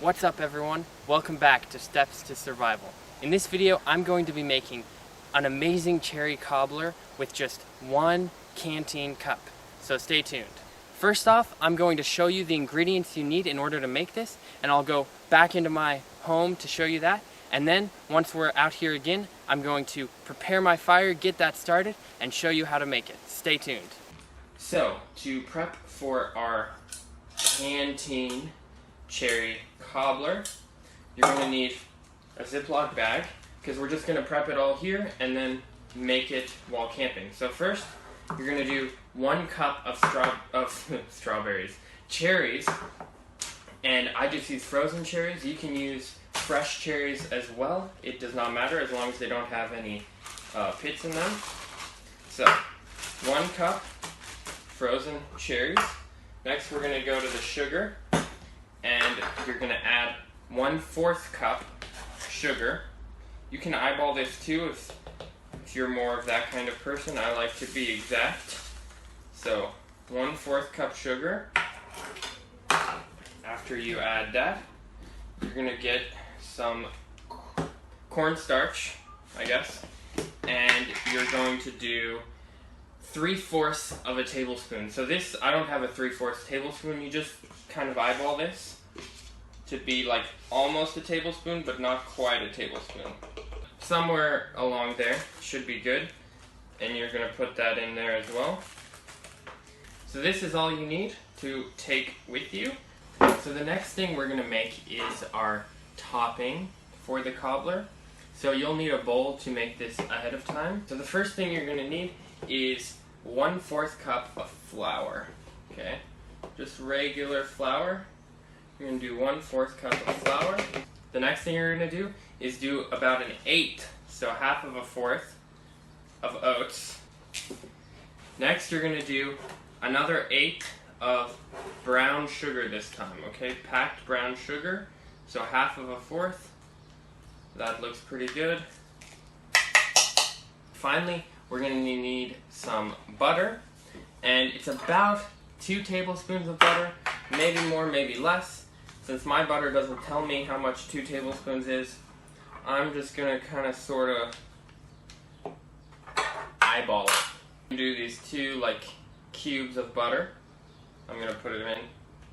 What's up everyone? Welcome back to Steps to Survival. In this video I'm going to be making an amazing cherry cobbler with just one Canteen cup. So stay tuned. First off, I'm going to show you the ingredients you need in order to make this, and I'll go back into my home to show you that. And then once we're out here again, I'm going to prepare my fire, get that started, and show you how to make it. Stay tuned. So to prep for our Canteen cherry cobbler, you're going to need a Ziploc bag, because we're just going to prep it all here and then make it while camping. So first, you're going to do 1 cup of strawberries, cherries, and I just use frozen cherries. You can use fresh cherries as well. It does not matter as long as they don't have any pits in them. So 1 cup frozen cherries. Next, we're going to go to the sugar, and you're going to add 1/4 cup sugar. You can eyeball this too if you're more of that kind of person. I like to be exact. So 1/4 cup sugar. After you add that, you're going to get some cornstarch, I guess, and you're going to do 3/4 of a tablespoon. So this, I don't have a 3/4 tablespoon. You just kind of eyeball this to be like almost a tablespoon, but not quite a tablespoon. Somewhere along there should be good, and you're going to put that in there as well. So this is all you need to take with you. So the next thing we're going to make is our topping for the cobbler. So you'll need a bowl to make this ahead of time. So the first thing you're going to need is 1/4 cup of flour. Okay, just regular flour. You're going to do 1/4 cup of flour. The next thing you're going to do is do about 1/8, so 1/2 of a 1/4 of oats. Next, you're going to do another 1/8 of brown sugar this time, okay? Packed brown sugar, so 1/2 of a 1/4. That looks pretty good. Finally, we're going to need some butter, and it's about 2 tablespoons of butter, maybe more, maybe less. Since my butter doesn't tell me how much 2 tablespoons is, I'm just going to kind of sort of eyeball it. Do these 2 like cubes of butter. I'm going to put it in.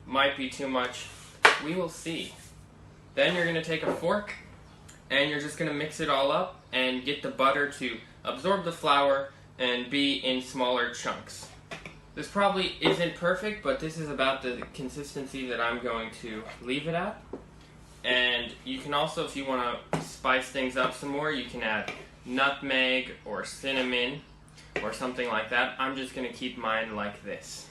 Might be too much. We will see. Then you're going to take a fork, and you're just going to mix it all up and get the butter to absorb the flour and be in smaller chunks. This probably isn't perfect, but this is about the consistency that I'm going to leave it at. And you can also, if you want to spice things up some more, you can add nutmeg or cinnamon or something like that. I'm just going to keep mine like this.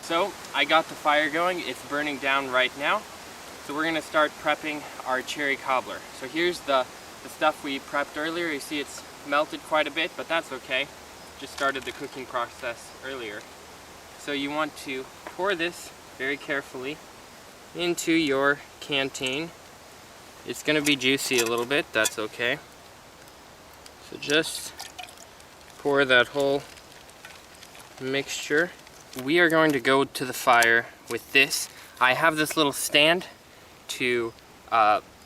So I got the fire going, it's burning down right now. So we're going to start prepping our cherry cobbler. So here's the stuff we prepped earlier. You see it's melted quite a bit, but that's okay. Just started the cooking process earlier. So you want to pour this very carefully into your Canteen. It's going to be juicy a little bit, that's okay. So just pour that whole mixture. We are going to go to the fire with this. I have this little stand to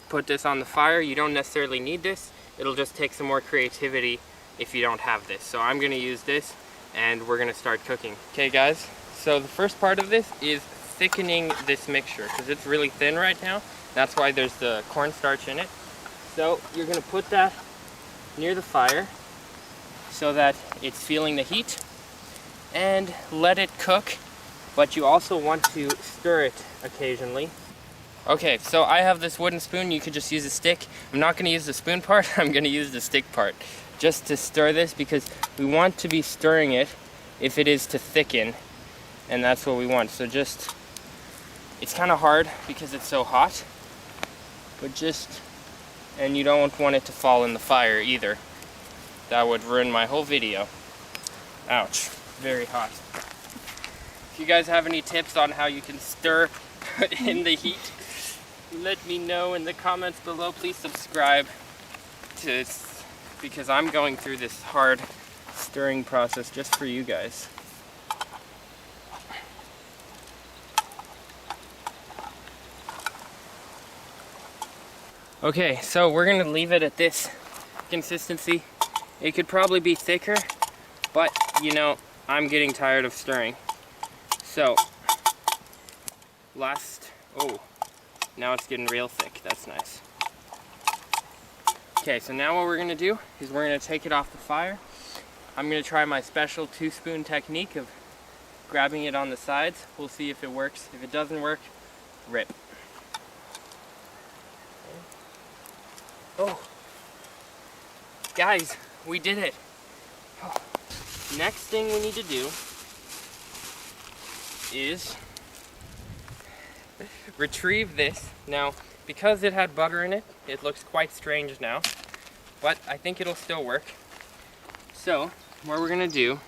put this on the fire. You don't necessarily need this. It'll just take some more creativity if you don't have this. So I'm gonna use this and we're gonna start cooking. Okay guys, so the first part of this is thickening this mixture because it's really thin right now. That's why there's the cornstarch in it. So you're gonna put that near the fire so that it's feeling the heat and let it cook, but you also want to stir it occasionally. Okay, so I have this wooden spoon. You could just use a stick. I'm not gonna use the spoon part, I'm gonna use the stick part just to stir this because we want to be stirring it if it is to thicken, and that's what we want. So just, it's kind of hard because it's so hot, but just, and you don't want it to fall in the fire either. That would ruin my whole video. Ouch, very hot. If you guys have any tips on how you can stir in the heat, let me know in the comments below. Please subscribe because I'm going through this hard stirring process just for you guys. Okay, so we're gonna leave it at this consistency. It could probably be thicker, but you know, I'm getting tired of stirring. So, now it's getting real thick. That's nice. Okay, so now what we're gonna do is we're gonna take it off the fire. I'm gonna try my special 2-spoon technique of grabbing it on the sides. We'll see if it works. If it doesn't work, rip. Oh, guys, we did it. Oh. Next thing we need to do is retrieve this. Now, because it had butter in it, it looks quite strange now, but I think it'll still work. So, what we're gonna do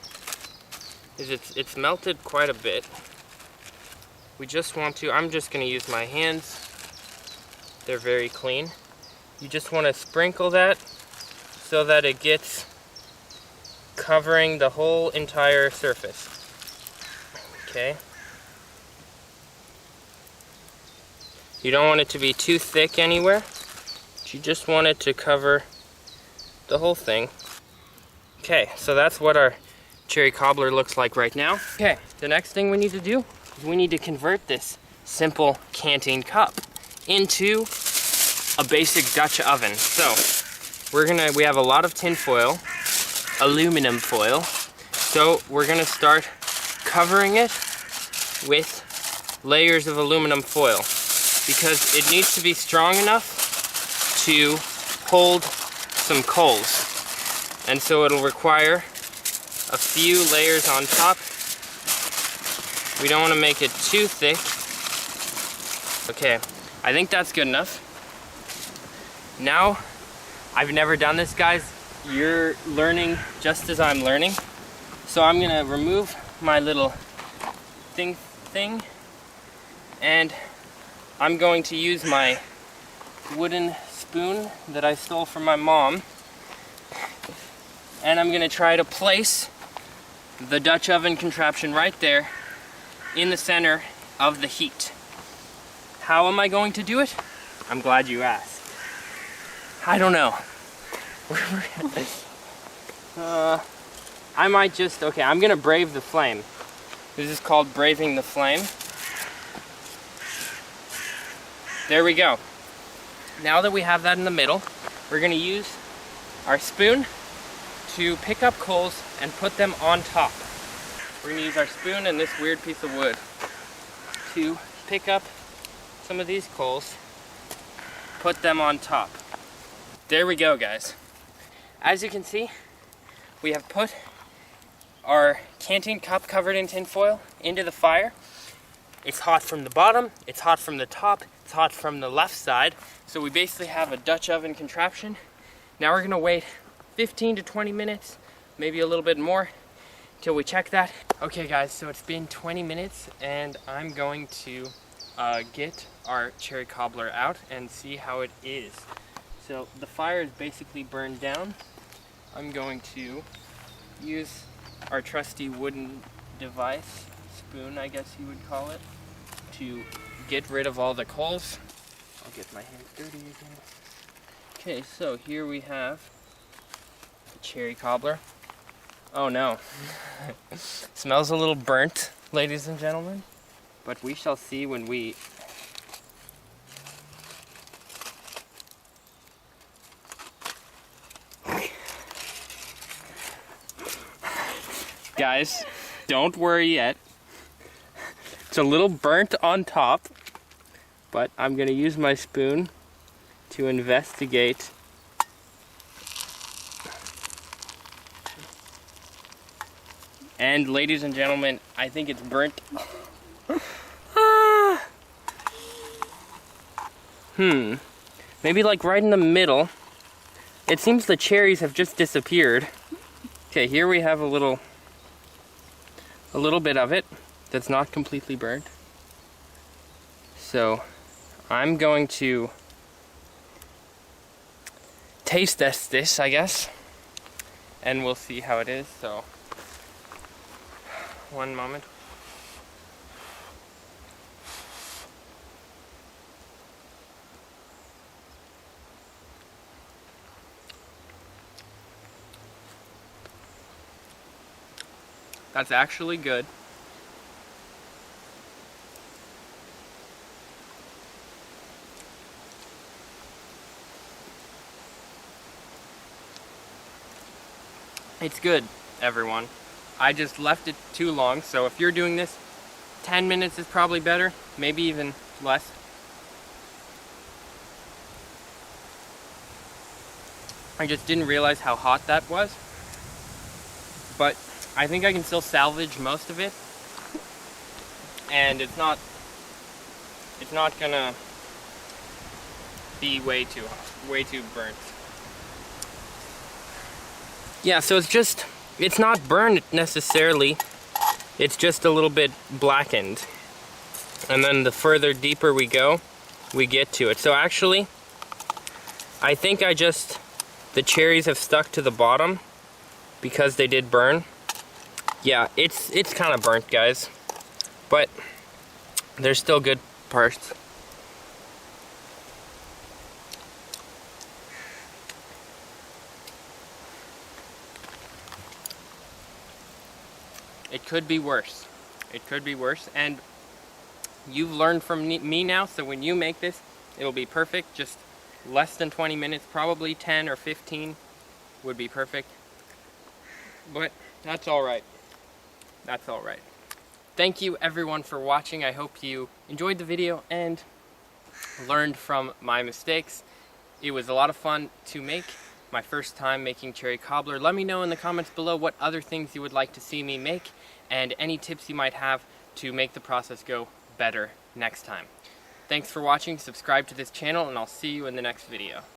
is it's melted quite a bit. We just want to, I'm just gonna use my hands. They're very clean. You just want to sprinkle that so that it gets covering the whole entire surface. Okay. You don't want it to be too thick anywhere. You just want it to cover the whole thing. Okay, so that's what our cherry cobbler looks like right now. Okay, the next thing we need to do is we need to convert this simple canteen cup into a basic Dutch oven. So we have a lot of tin foil, aluminum foil. So we're gonna start covering it with layers of aluminum foil because it needs to be strong enough to hold some coals. And so it'll require a few layers on top. We don't want to make it too thick. Okay, I think that's good enough. Now, I've never done this, guys. You're learning just as I'm learning. So I'm gonna remove my little thing, and I'm going to use my wooden spoon that I stole from my mom. And I'm gonna try to place the Dutch oven contraption right there in the center of the heat. How am I going to do it? I'm glad you asked. I don't know. I might just, okay, I'm gonna brave the flame. This is called braving the flame. There we go. Now that we have that in the middle, we're gonna use our spoon to pick up coals and put them on top. We're gonna use our spoon and this weird piece of wood to pick up some of these coals, put them on top. There we go, guys. As you can see, we have put our canteen cup covered in tin foil into the fire. It's hot from the bottom, it's hot from the top, it's hot from the left side. So we basically have a Dutch oven contraption. Now we're gonna wait 15 to 20 minutes, maybe a little bit more, till we check that. Okay guys, so it's been 20 minutes and I'm going to get our cherry cobbler out and see how it is. So the fire is basically burned down. I'm going to use our trusty wooden device, spoon I guess you would call it, to get rid of all the coals. I'll get my hands dirty again. Okay, so here we have the cherry cobbler. Oh no. Smells a little burnt, ladies and gentlemen, but we shall see when we Guys, don't worry yet. It's a little burnt on top, but I'm gonna use my spoon to investigate. And ladies and gentlemen, I think it's burnt. Maybe like right in the middle. It seems the cherries have just disappeared. Okay, here we have a little bit of it that's not completely burnt. So I'm going to taste test this, I guess, and we'll see how it is. So one moment. That's actually good. It's good, everyone. I just left it too long, so if you're doing this, 10 minutes is probably better, maybe even less. I just didn't realize how hot that was, but I think I can still salvage most of it, and it's not gonna be way too burnt. Yeah, so it's not burned necessarily, it's just a little bit blackened. And then the further deeper we go, we get to it. So actually, I think the cherries have stuck to the bottom because they did burn. Yeah, it's kind of burnt, guys, but there's still good parts. It could be worse. It could be worse, and you've learned from me now, so when you make this, it'll be perfect. Just less than 20 minutes, probably 10 or 15 would be perfect. But that's all right. That's all right. Thank you everyone for watching. I hope you enjoyed the video and learned from my mistakes. It was a lot of fun to make. My first time making cherry cobbler. Let me know in the comments below what other things you would like to see me make and any tips you might have to make the process go better next time. Thanks for watching, subscribe to this channel, and I'll see you in the next video.